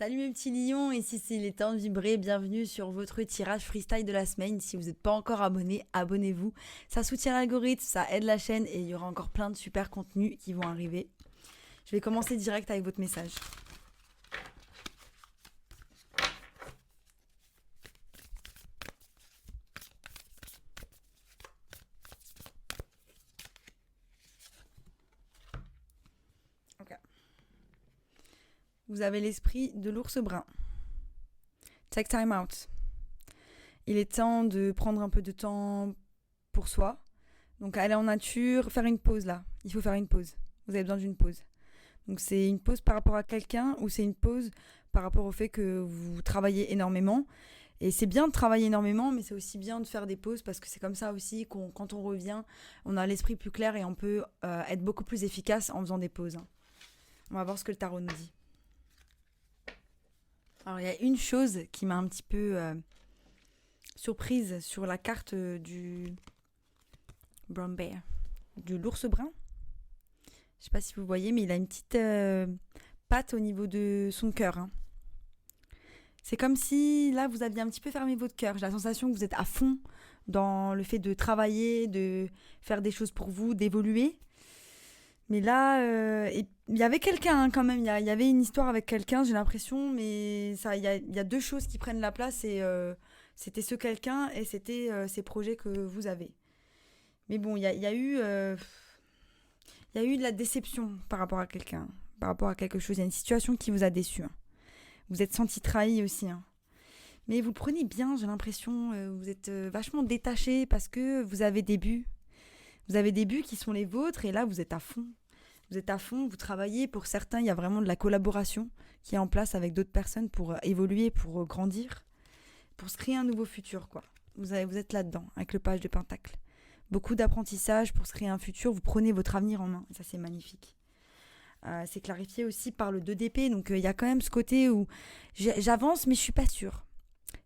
Salut mes petits lions, ici c'est les temps de vibrer, bienvenue sur votre tirage freestyle de la semaine. Si vous n'êtes pas encore abonné, abonnez-vous. Ça soutient l'algorithme, ça aide la chaîne et il y aura encore plein de super contenus qui vont arriver. Je vais commencer direct avec votre message. Ok. Vous avez l'esprit de l'ours brun. Take time out. Il est temps de prendre un peu de temps pour soi. Donc aller en nature, faire une pause là. Il faut faire une pause. Vous avez besoin d'une pause. Donc c'est une pause par rapport à quelqu'un ou c'est une pause par rapport au fait que vous travaillez énormément. Et c'est bien de travailler énormément, mais c'est aussi bien de faire des pauses parce que c'est comme ça aussi quand on revient, on a l'esprit plus clair et on peut être beaucoup plus efficace en faisant des pauses. On va voir ce que le tarot nous dit. Alors il y a une chose qui m'a un petit peu surprise sur la carte du brown bear, de l'ours brun. Je sais pas si vous voyez, mais il a une petite patte au niveau de son cœur. Hein. C'est comme si là vous aviez un petit peu fermé votre cœur. J'ai la sensation que vous êtes à fond dans le fait de travailler, de faire des choses pour vous, d'évoluer. Mais là, il y avait quelqu'un hein, quand même. Il y avait une histoire avec quelqu'un, j'ai l'impression. Mais ça, il y a deux choses qui prennent la place. Et c'était ce quelqu'un et c'était ces projets que vous avez. Mais bon, il y a eu de la déception par rapport à quelqu'un, par rapport à quelque chose. Il y a une situation qui vous a déçu. Hein. Vous êtes senti trahi aussi. Hein. Mais vous le prenez bien, j'ai l'impression. Vous êtes vachement détaché parce que vous avez des buts. Vous avez des buts qui sont les vôtres et là, vous êtes à fond. Vous êtes à fond, vous travaillez. Pour certains, il y a vraiment de la collaboration qui est en place avec d'autres personnes pour évoluer, pour grandir, pour se créer un nouveau futur, quoi. Vous êtes là-dedans, avec le page de Pentacle. Beaucoup d'apprentissage pour se créer un futur. Vous prenez votre avenir en main. Et ça, c'est magnifique. C'est clarifié aussi par le 2 d'épée. Donc, il y a quand même ce côté où j'avance, mais je suis pas sûre.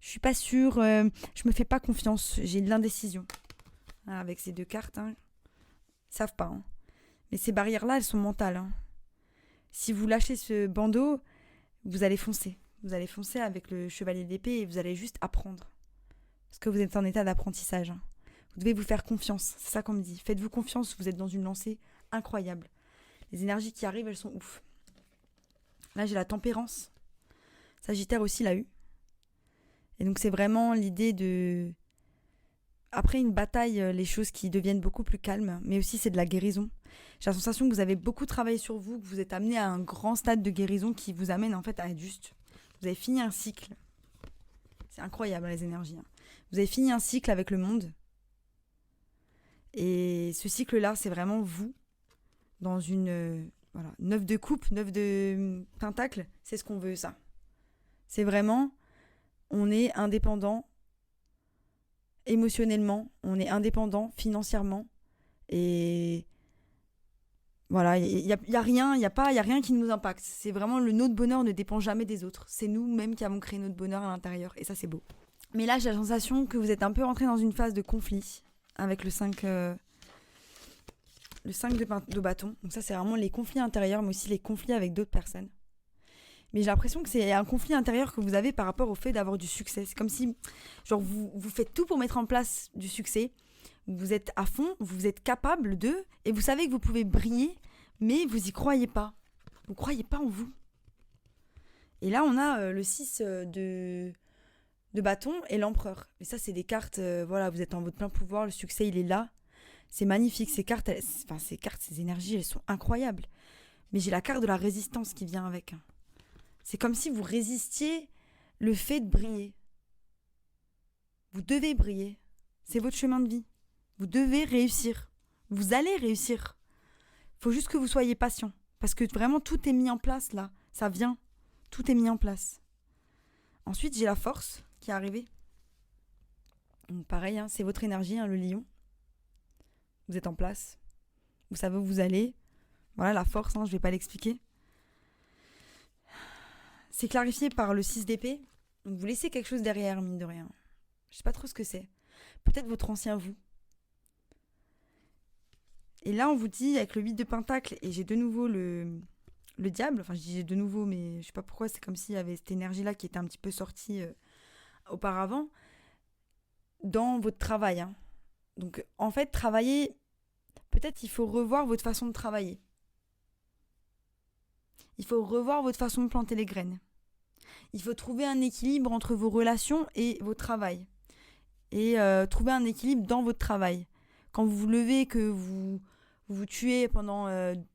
Je suis pas sûre. Je me fais pas confiance. J'ai de l'indécision. Avec ces deux cartes, hein. Ils savent pas. Hein. Mais ces barrières-là, elles sont mentales. Hein. Si vous lâchez ce bandeau, vous allez foncer. Vous allez foncer avec le chevalier d'épée et vous allez juste apprendre. Parce que vous êtes en état d'apprentissage. Hein. Vous devez vous faire confiance. C'est ça qu'on me dit. Faites-vous confiance, vous êtes dans une lancée incroyable. Les énergies qui arrivent, elles sont ouf. Là, j'ai la tempérance. Sagittaire aussi l'a eu. Et donc, c'est vraiment l'idée de... Après une bataille, les choses qui deviennent beaucoup plus calmes, mais aussi c'est de la guérison. J'ai la sensation que vous avez beaucoup travaillé sur vous, que vous êtes amené à un grand stade de guérison qui vous amène en fait à être juste. Vous avez fini un cycle. C'est incroyable les énergies. Hein. Vous avez fini un cycle avec le monde. Et ce cycle-là, c'est vraiment vous, dans une... voilà, 9 de coupe, 9 de pentacle, c'est ce qu'on veut ça. C'est vraiment, on est indépendant émotionnellement, on est indépendant financièrement et voilà, il y a rien, y a rien qui nous impacte. C'est vraiment notre bonheur ne dépend jamais des autres. C'est nous-mêmes qui avons créé notre bonheur à l'intérieur et ça c'est beau. Mais là, j'ai la sensation que vous êtes un peu rentré dans une phase de conflit avec le 5 de bâton. Donc ça c'est vraiment les conflits intérieurs mais aussi les conflits avec d'autres personnes. Mais j'ai l'impression que c'est un conflit intérieur que vous avez par rapport au fait d'avoir du succès. C'est comme si, genre, vous faites tout pour mettre en place du succès. Vous êtes à fond, vous êtes capable de, et vous savez que vous pouvez briller, mais vous y croyez pas. Vous croyez pas en vous. Et là, on a le 6 de bâton et l'empereur. Et ça, c'est des cartes, voilà, vous êtes en votre plein pouvoir, le succès, il est là. C'est magnifique. Ces cartes, ces énergies, elles sont incroyables. Mais j'ai la carte de la résistance qui vient avec. C'est comme si vous résistiez le fait de briller. Vous devez briller. C'est votre chemin de vie. Vous devez réussir. Vous allez réussir. Il faut juste que vous soyez patient. Parce que vraiment, tout est mis en place là. Ça vient. Tout est mis en place. Ensuite, j'ai la force qui est arrivée. Donc, pareil, hein, c'est votre énergie, hein, le lion. Vous êtes en place. Vous savez où vous allez. Voilà, la force, hein, je ne vais pas l'expliquer. C'est clarifié par le 6 d'épée. Donc vous laissez quelque chose derrière, mine de rien. Je sais pas trop ce que c'est. Peut-être votre ancien vous. Et là, on vous dit, avec le 8 de pentacle, et j'ai de nouveau le le diable, enfin je dis de nouveau, mais je sais pas pourquoi, c'est comme s'il y avait cette énergie-là qui était un petit peu sortie auparavant, dans votre travail, hein. Donc en fait, travailler, peut-être il faut revoir votre façon de travailler. Il faut revoir votre façon de planter les graines. Il faut trouver un équilibre entre vos relations et votre travail. Et trouver un équilibre dans votre travail. Quand vous vous levez, que vous tuez pendant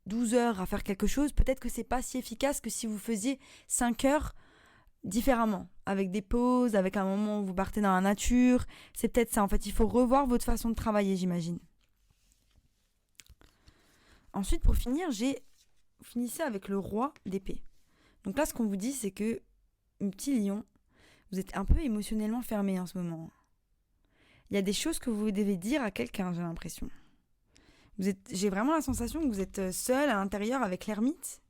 12 heures à faire quelque chose, peut-être que c'est pas si efficace que si vous faisiez 5 heures différemment, avec des pauses, avec un moment où vous partez dans la nature. C'est peut-être ça, en fait, il faut revoir votre façon de travailler, j'imagine. Ensuite, pour finir, vous finissez avec le roi d'épée. Donc là, ce qu'on vous dit, c'est que, petit lion, vous êtes un peu émotionnellement fermé en ce moment. Il y a des choses que vous devez dire à quelqu'un, j'ai l'impression. J'ai vraiment la sensation que vous êtes seul à l'intérieur avec l'ermite.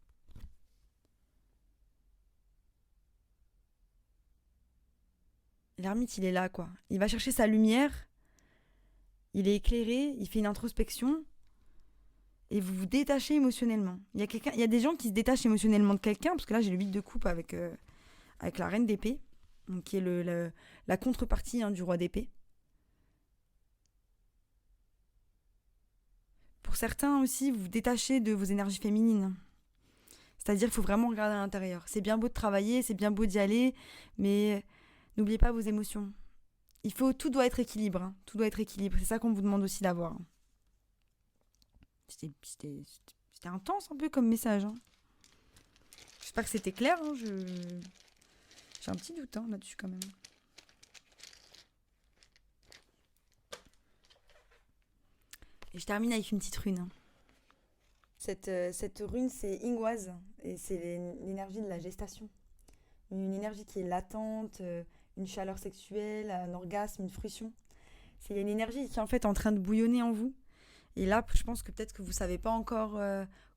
L'ermite, il est là, quoi. Il va chercher sa lumière, il est éclairé, il fait une introspection, et vous vous détachez émotionnellement. Il y a des gens qui se détachent émotionnellement de quelqu'un, parce que là, j'ai le 8 de coupe avec la reine d'épée, donc qui est la contrepartie du roi d'épée. Pour certains aussi, vous vous détachez de vos énergies féminines. C'est-à-dire qu'il faut vraiment regarder à l'intérieur. C'est bien beau de travailler, c'est bien beau d'y aller, mais n'oubliez pas vos émotions. Tout doit être équilibre. Hein. Tout doit être équilibre. C'est ça qu'on vous demande aussi d'avoir. C'était intense un peu comme message. Hein. J'espère que c'était clair. Hein. J'ai un petit doute là-dessus quand même. Et je termine avec une petite rune. Hein. Cette rune, c'est Ingwaz. Et c'est l'énergie de la gestation. Une énergie qui est latente, une chaleur sexuelle, un orgasme, une fruition. C'est une énergie qui est en fait en train de bouillonner en vous. Et là, je pense que peut-être que vous ne savez pas encore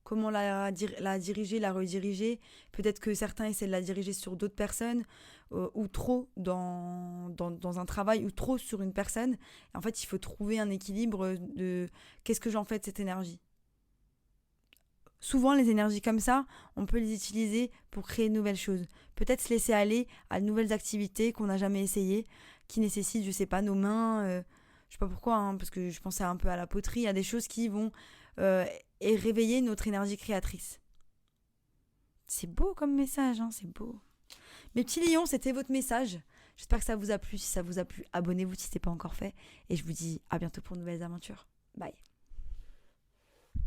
comment la diriger, la rediriger. Peut-être que certains essaient de la diriger sur d'autres personnes ou trop dans un travail ou trop sur une personne. Et en fait, il faut trouver un équilibre de qu'est-ce que j'en fais de cette énergie. Souvent, les énergies comme ça, on peut les utiliser pour créer de nouvelles choses. Peut-être se laisser aller à de nouvelles activités qu'on n'a jamais essayées, qui nécessitent, je sais pas, nos mains. Je sais pas pourquoi, hein, parce que je pensais un peu à la poterie, à des choses qui vont et réveiller notre énergie créatrice. C'est beau comme message, hein, c'est beau. Mes petits lions, c'était votre message. J'espère que ça vous a plu. Si ça vous a plu, abonnez-vous si ce n'est pas encore fait. Et je vous dis à bientôt pour de nouvelles aventures. Bye.